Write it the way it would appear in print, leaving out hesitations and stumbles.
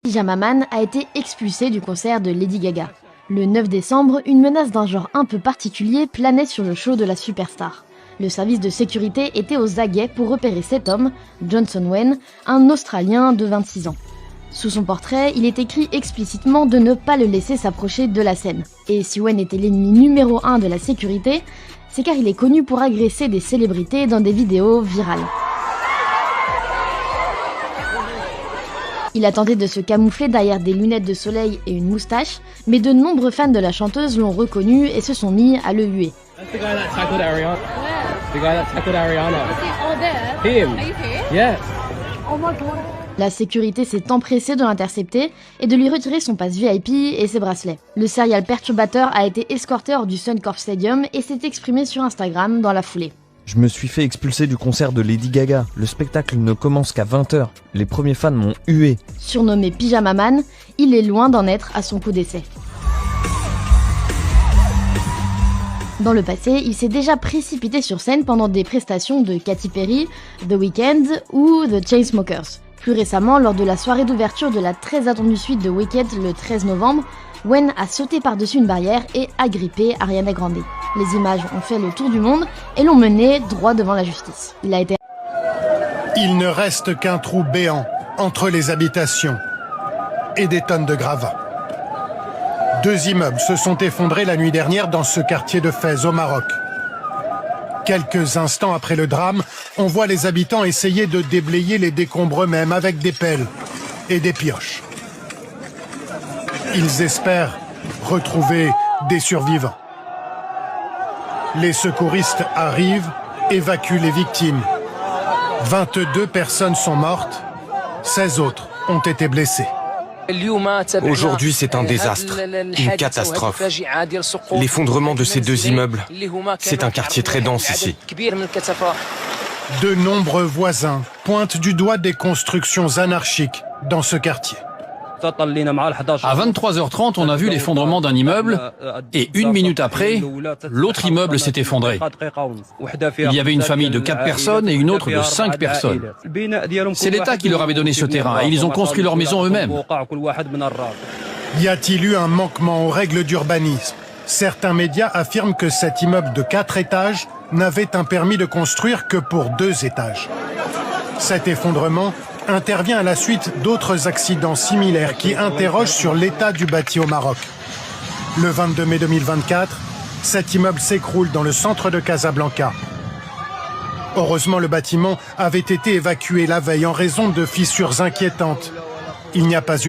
Pyjama Man a été expulsé du concert de Lady Gaga. Le 9 décembre, une menace d'un genre un peu particulier planait sur le show de la superstar. Le service de sécurité était aux aguets pour repérer cet homme, Johnson Wayne, un Australien de 26 ans. Sous son portrait, il est écrit explicitement de ne pas le laisser s'approcher de la scène. Et si Wayne était l'ennemi numéro 1 de la sécurité, c'est car il est connu pour agresser des célébrités dans des vidéos virales. Il a tenté de se camoufler derrière des lunettes de soleil et une moustache, mais de nombreux fans de la chanteuse l'ont reconnu et se sont mis à le huer. La sécurité s'est empressée de l'intercepter et de lui retirer son pass VIP et ses bracelets. Le serial perturbateur a été escorté hors du Suncorp Stadium et s'est exprimé sur Instagram dans la foulée. Je me suis fait expulser du concert de Lady Gaga. Le spectacle ne commence qu'à 20h. Les premiers fans m'ont hué. Surnommé Pyjama Man, il est loin d'en être à son coup d'essai. Dans le passé, il s'est déjà précipité sur scène pendant des prestations de Katy Perry, The Weeknd ou The Chainsmokers. Plus récemment, lors de la soirée d'ouverture de la très attendue suite de Wicked le 13 novembre, Wayne a sauté par-dessus une barrière et agrippé Ariana Grande. Les images ont fait le tour du monde et l'ont mené droit devant la justice. Il ne reste qu'un trou béant entre les habitations et des tonnes de gravats. 2 immeubles se sont effondrés la nuit dernière dans ce quartier de Fès, au Maroc. Quelques instants après le drame, on voit les habitants essayer de déblayer les décombres eux-mêmes avec des pelles et des pioches. Ils espèrent retrouver des survivants. Les secouristes arrivent, évacuent les victimes. 22 personnes sont mortes, 16 autres ont été blessées. Aujourd'hui, c'est un désastre, une catastrophe. L'effondrement de ces 2 immeubles, c'est un quartier très dense ici. De nombreux voisins pointent du doigt des constructions anarchiques dans ce quartier. À 23h30, on a vu l'effondrement d'un immeuble et 1 minute après, l'autre immeuble s'est effondré. Il y avait une famille de 4 personnes et une autre de 5 personnes. C'est l'État qui leur avait donné ce terrain et ils ont construit leur maison eux-mêmes. Y a-t-il eu un manquement aux règles d'urbanisme? Certains médias affirment que cet immeuble de 4 étages n'avait un permis de construire que pour 2 étages. Cet effondrement intervient à la suite d'autres accidents similaires qui interrogent sur l'état du bâti au Maroc. Le 22 mai 2024, cet immeuble s'écroule dans le centre de Casablanca. Heureusement, le bâtiment avait été évacué la veille en raison de fissures inquiétantes. Il n'y a pas eu